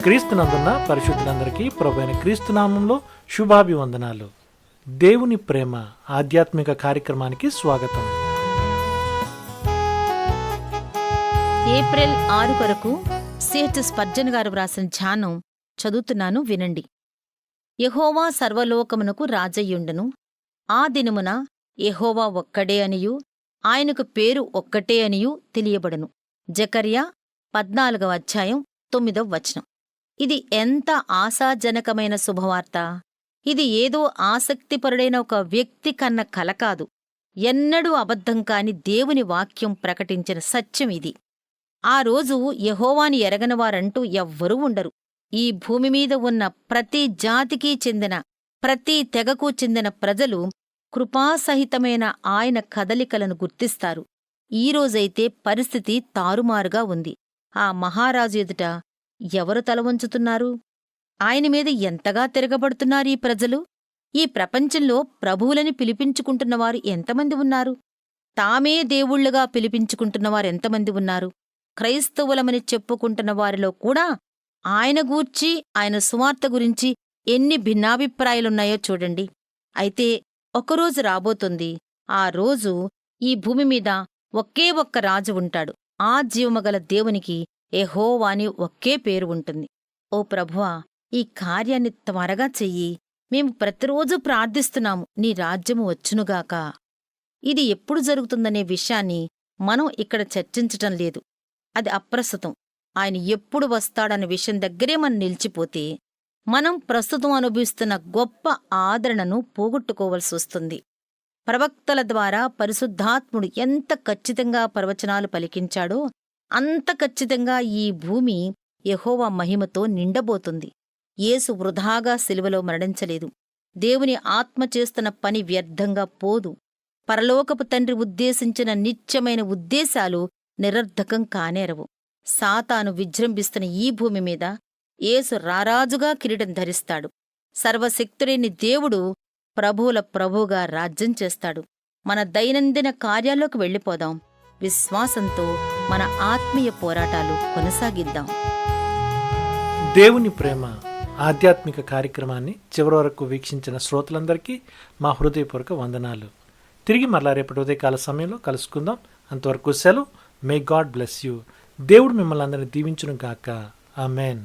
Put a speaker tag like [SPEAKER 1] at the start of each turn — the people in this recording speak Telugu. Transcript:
[SPEAKER 1] క్రీస్తునందున్న పరిశుద్ధులందరికీ ప్రభువైన క్రీస్తునామంలో శుభాభివందనాలు. దేవుని ప్రేమ ఆధ్యాత్మిక కార్యక్రమానికి స్వాగతం.
[SPEAKER 2] ఏప్రిల్ 6 కొరకు సిహెచ్ స్పర్జన్ గారు వ్రాసిన ధ్యానం చదువుతున్నాను, వినండి. యెహోవా సర్వలోకమునకు రాజయ్యుండను. ఆ దినమున యెహోవా ఒక్కడే అనియు ఆయనకు పేరు ఒక్కటే అనియు తెలియబడును. జకర్యా 14వ అధ్యాయం 9వ వచనం. ఇది ఎంత ఆశాజనకమైన శుభవార్త! ఇది ఏదో ఆసక్తిపరుడైన ఒక వ్యక్తి కన్న కల కాదు. ఎన్నడూ అబద్ధం కాని దేవుని వాక్యం ప్రకటించిన సత్యం ఇది. ఆ రోజు యెహోవాని ఎరగనివారంటూ ఎవ్వరూ ఉండరు. ఈ భూమిమీద ఉన్న ప్రతి జాతికి చెందిన, ప్రతి తెగకు చెందిన ప్రజలు కృపాసహితమైన ఆయన కదలికలను గుర్తిస్తారు. ఈరోజైతే పరిస్థితి తారుమారుగా ఉంది. ఆ మహారాజు ఎదుట ఎవరు తలవంచుతున్నారు? ఆయన మీద ఎంతగా తిరగబడుతున్నారీ ప్రజలు? ఈ ప్రపంచంలో ప్రభువులని పిలిపించుకుంటున్నవారు ఎంతమంది ఉన్నారు? తామే దేవుళ్లుగా పిలిపించుకుంటున్నవారెంతమంది ఉన్నారు? క్రైస్తవులమని చెప్పుకుంటున్న వారిలో కూడా ఆయన గూర్చి, ఆయన సువార్త గురించి ఎన్ని భిన్నాభిప్రాయాలున్నాయో చూడండి. అయితే ఒకరోజు రాబోతుంది. ఆ రోజు ఈ భూమిమీద ఒకే ఒక్క రాజు ఉంటాడు. ఆ జీవమగల దేవునికి యెహోవా అని ఒకే పేరు ఉంటుంది. ఓ ప్రభువా, ఈ కార్యాన్ని త్వరగా చెయ్యి. మేము ప్రతిరోజూ ప్రార్థిస్తున్నాము, నీ రాజ్యము వచ్చునుగాక. ఇది ఎప్పుడు జరుగుతుందనే విషయాన్ని మనం ఇక్కడ చర్చించటం లేదు. అది అప్రస్తుతం. ఆయన ఎప్పుడు వస్తాడనే విషయం దగ్గరే మనం నిలిచిపోతే మనం ప్రస్తుతం అనుభవిస్తున్న గొప్ప ఆదరణను పోగొట్టుకోవలసి వస్తుంది. ప్రవక్తల ద్వారా పరిశుద్ధాత్ముడు ఎంత ఖచ్చితంగా ప్రవచనాలు పలికించాడో అంత ఖచ్చితంగా ఈ భూమి యెహోవా మహిమతో నిండబోతుంది. యేసు వృధాగా శిలువలో మరణించలేదు. దేవుని ఆత్మ చేస్తున్న పని వ్యర్థంగా పోదు. పరలోకపు తండ్రి ఉద్దేశించిన నిత్యమైన ఉద్దేశాలు నిరర్ధకం కానేరవు. సాతాను విజృంభిస్తున్న ఈ భూమి మీద యేసు రారాజుగా కిరీటం ధరిస్తాడు. సర్వశక్తుడైన దేవుడు ప్రభువుల ప్రభువుగా రాజ్యం చేస్తాడు. మన దైనందిన కార్యాల్లోకి వెళ్ళిపోదాం. విశ్వాసంతో మన ఆత్మీయ పోరాటాలు కొనసాగిద్దాం.
[SPEAKER 1] దేవుని ప్రేమ ఆధ్యాత్మిక కార్యక్రమాన్ని చివరి వరకు వీక్షించిన శ్రోతలందరికీ మా హృదయపూర్వక వందనాలు. తిరిగి మరలా రేపటి ఉదయకాల సమయంలో కలుసుకుందాం. అంతవరకు సెలవు. May God bless you. దేవుడు మిమ్మల్ని అందరినీ దీవించును గాక. ఆమెన్.